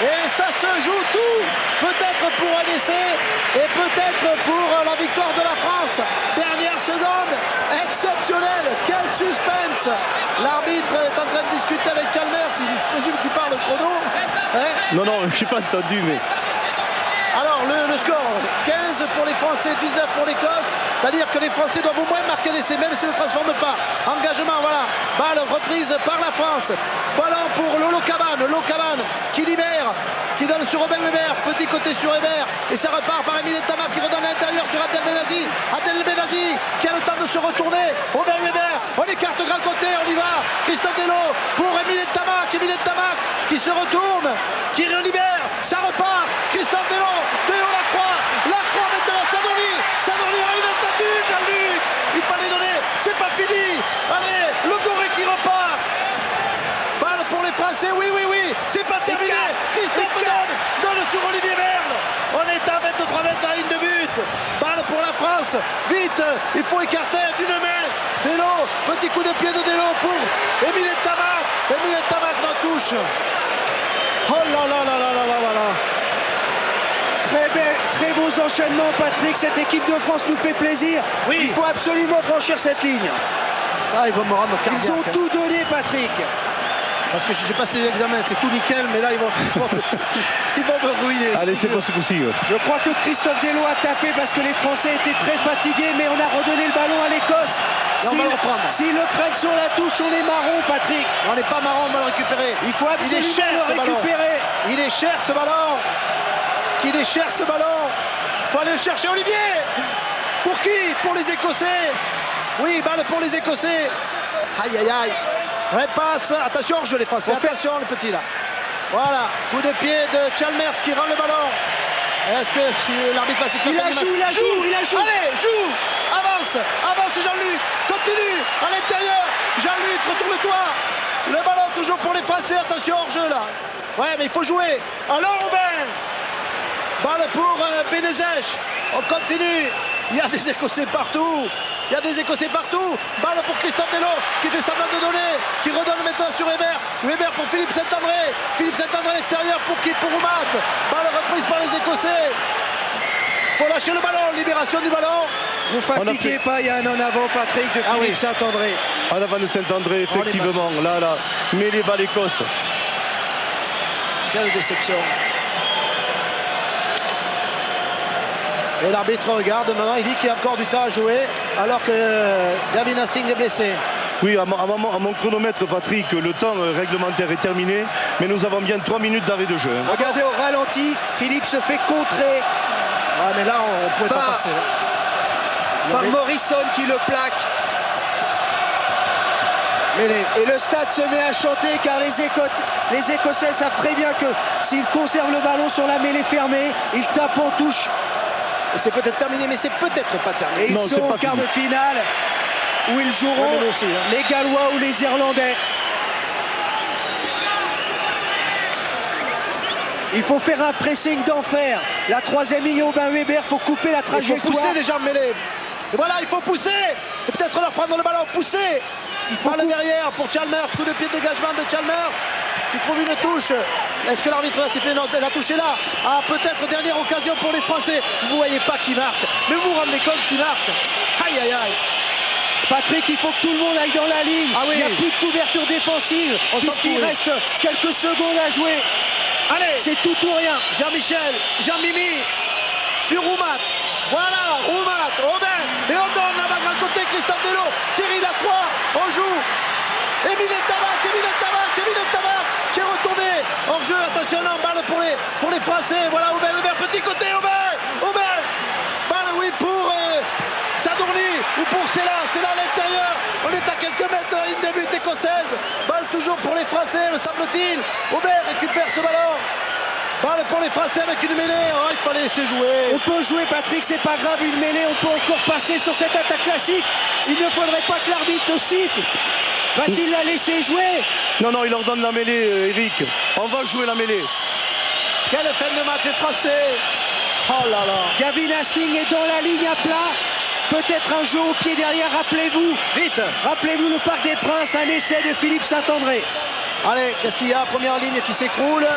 Et ça se joue tout, peut-être pour un essai et peut-être pour la victoire de la France. Dernière seconde, exceptionnelle, quel suspense. L'arbitre est en train de discuter avec Chalmers, il présume qu'il parle au chrono. Hein? Non, non, je n'ai pas entendu, mais... Alors le score, 15 pour les Français, 19 pour l'Écosse. C'est-à-dire que les Français doivent au moins marquer l'essai, même s'ils ne le transforment pas. Engagement, voilà. Balle reprise par la France. Ballon pour Lolo Cabane qui libère, qui donne sur Aubin Weber. Petit côté sur Weber. Et ça repart par Émile Ntamak qui redonne à l'intérieur sur Abdel Benazi. Abdel Benazi qui a le temps de se retourner. Aubin Weber, on écarte grand côté, on y va. Christophe Delot pour Émile Ntamak qui se retourne, qui relibère. Ça repart. Christophe Delot Lacroix maintenant, Sadorli a une tête, Jean-Luc, il fallait donner, c'est pas fini, allez, le Doré qui vite, il faut écarter d'une main. Delo, petit coup de pied de Delo pour Émile Ntamak. Émile Ntamak dans touche. Oh là là là là là là là. Très beaux enchaînements, Patrick. Cette équipe de France nous fait plaisir. Oui. Il faut absolument franchir cette ligne. Ah, ils vont me rendre cardiaque. Ils ont tout donné, Patrick. Parce que je sais pas ces examens, c'est tout nickel, mais là ils vont me ruiner. Allez, c'est pas ce coup-ci. Je crois que Christophe Delo a tapé parce que les Français étaient très fatigués, mais on a redonné le ballon à l'Écosse. Et on va le reprendre. S'ils le prennent sur la touche, on est marron, Patrick. On n'est pas marrant, on va le récupérer. Il faut Il est absolument cher, ce le ballon. récupérer. Il est cher ce ballon. Qu'il est cher ce ballon. Faut aller le chercher, Olivier. Pour qui? Pour les Écossais. Oui, balle pour les Écossais. Aïe aïe aïe. Red passe. Attention, je l'ai effacé. Attention le petit là. Voilà. Coup de pied de Chalmers qui rend le ballon. Est-ce que l'arbitre va siffler? Il a joué. Allez, joue. Avance Jean-Luc. Continue. À l'intérieur. Jean-Luc, retourne-toi. Le ballon toujours pour les Français. Attention hors-jeu là. Ouais, mais il faut jouer. Alors Robin. Balle pour Benezech. On continue. Il y a des Écossais partout. Balle pour Christophe Delo qui fait semblant de donner, qui redonne maintenant sur Weber. Weber pour Philippe Saint-André. Philippe Saint-André à l'extérieur pour qui? Pour Oumat. Balle reprise par les Écossais. Faut lâcher le ballon. Libération du ballon. Vous fatiguez pas, il y a un en avant, Patrick, de Philippe Saint-André. En avant de Saint-André, effectivement. Là. Mais les balles Écosse. Quelle déception. Et l'arbitre regarde maintenant, il dit qu'il y a encore du temps à jouer alors que Gavin Hastings est blessé. Oui, à mon chronomètre, Patrick, le temps réglementaire est terminé, mais nous avons bien 3 minutes d'arrêt de jeu. Regardez au ralenti, Philippe se fait contrer. Ouais, mais là, on ne pouvait pas passer. Par Morrison qui le plaque. Et le stade se met à chanter car les Écossais savent très bien que s'ils conservent le ballon sur la mêlée fermée, ils tapent en touche. Et c'est peut-être terminé, mais c'est peut-être pas terminé. Et ils sont en quart de finale où ils joueront les Gallois ou les Irlandais. Il faut faire un pressing d'enfer. La troisième ligne au Aubin Weber, il faut couper la trajectoire. Il faut pousser les jambes mêlées. Et voilà, il faut pousser. Et peut-être leur prendre le ballon, pousser. Il faut aller derrière pour Chalmers. Coup de pied de dégagement de Chalmers qui trouve une touche. Est-ce que l'arbitre va siffler? Non, la touche est là. Ah, peut-être dernière occasion pour les Français. Vous voyez pas qui marque. Mais vous vous rendez compte s'il marque. Aïe, aïe, aïe. Patrick, il faut que tout le monde aille dans la ligne. Ah oui. Il n'y a plus de couverture défensive puisqu'il reste quelques secondes à jouer. Allez, c'est tout ou rien. Jean-Michel, Jean-Mimi sur Oumat. Voilà, Oumat, Aubin. Et on donne la balle à côté, Christophe Delo. Thierry Lacroix, on joue. Émile Ntamak qui est retourné hors jeu. Attention, non, balle pour les Français. Voilà, Aubin, petit côté, Aubin. Balle, oui, pour Sadourny ou pour Sella à l'intérieur. On est à quelques mètres de la ligne de but écossaise. Balle toujours pour les Français, me semble-t-il. Aubin récupère ce ballon. Balle pour les Français avec une mêlée. Oh, il fallait laisser jouer. On peut jouer, Patrick, c'est pas grave, une mêlée. On peut encore passer sur cette attaque classique. Il ne faudrait pas que l'arbitre siffle. Va-t-il la laisser jouer? Non, il leur donne la mêlée, Eric. On va jouer la mêlée. Quelle fin de match français. Oh là là. Gavin Hastings est dans la ligne à plat. Peut-être un jeu au pied derrière, rappelez-vous. Vite. Rappelez-vous le Parc des Princes, un essai de Philippe Saint-André. Allez, qu'est-ce qu'il y a? Première ligne qui s'écroule.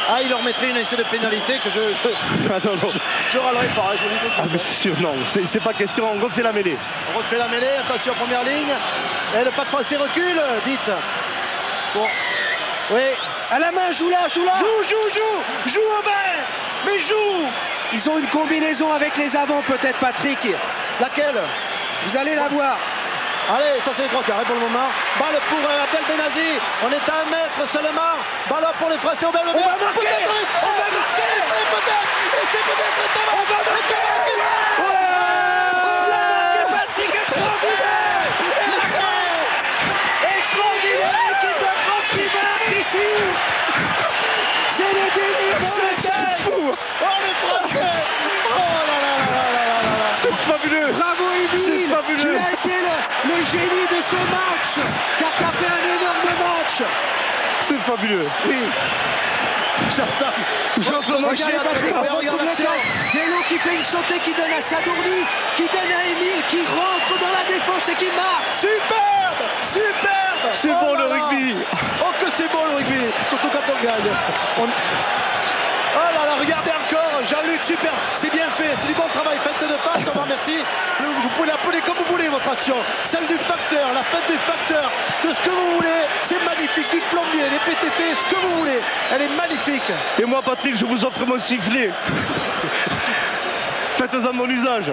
Ah, il leur mettrait une essai de pénalité que je râlerai pas, je vous dis tout de suite. Ah, mais c'est sûr, non, c'est pas question, on refait la mêlée. On refait la mêlée, attention, première ligne. Et le pas de français recule, vite. Bon. Oui. À la main, joue-la. Joue, Aubin. Mais joue. Ils ont une combinaison avec les avants, peut-être, Patrick. Laquelle? Vous allez la voir. Allez, ça c'est les trois quarts pour le moment. Balle pour Abdel Benazi. On est à 1 mètre seulement. Balle pour les Français. Aubin, on va marquer. Peut-être l'essai. On va marquer. Peut-être. Et c'est peut-être Ntamak. On va marquer. Patrick, extraordinaire. Extraordinaire. L'équipe de France qui marque ici. C'est le délire. C'est fou. Oh les Français. Oh là là là là là. C'est fabuleux. Bravo Émile. C'est fabuleux. Tu as été le génie de ce match, car tu as fait un énorme match. C'est fabuleux. Oui. Jean-Claude Regardez Michel, Patrick, on regarde retrouve le l'action. temps. Delo qui fait une sautée, qui donne à Sadourny, qui donne à Émile, qui rentre dans la défense et qui marque. Superbe, superbe. C'est Oh bon là le là. rugby. Oh que c'est beau le rugby, surtout quand on gagne. Oh là là, regardez encore, Jean-Luc, super, c'est bien fait, c'est du bon travail, faites de passe, au revoir, merci. Vous pouvez l'appeler comme vous voulez votre action, celle du facteur, la fête du facteur, de ce que vous voulez, c'est magnifique, du plombier, des PTT, ce que vous voulez, elle est magnifique. Et moi Patrick, je vous offre mon sifflet. Faites-en mon usage.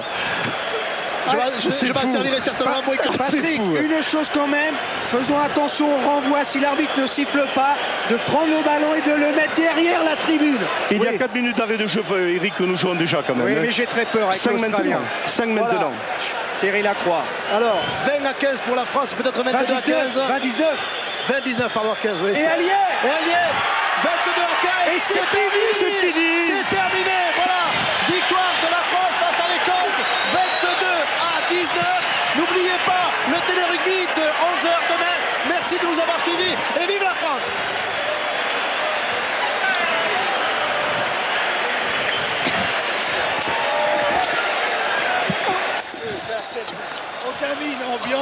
Je m'en servirai certainement à boycotter. Patrick, fou. une chose quand même, faisons attention au renvoi si l'arbitre ne siffle pas, de prendre le ballon et de le mettre derrière la tribune. Il y a Oui. 4 minutes d'arrêt de jeu, Eric, que nous jouons déjà quand même. Oui, hein. mais j'ai très peur avec 5 l'Australien. maintenant. 5 Voilà. maintenant. Thierry Lacroix. Alors, 20 à 15 pour la France, peut-être 22 à 15. 20-19. 20-19, pardon, 15, oui. Et Allier. Et Allier, 22 à 15. Et c'est fini. C'est fini. C'est terminé, voilà. Victoire de la France face à l'Écosse, 22 à 19. N'oubliez pas le télé-rugby de 11h demain. Merci de nous avoir suivis et vive la France. Cette ambiance.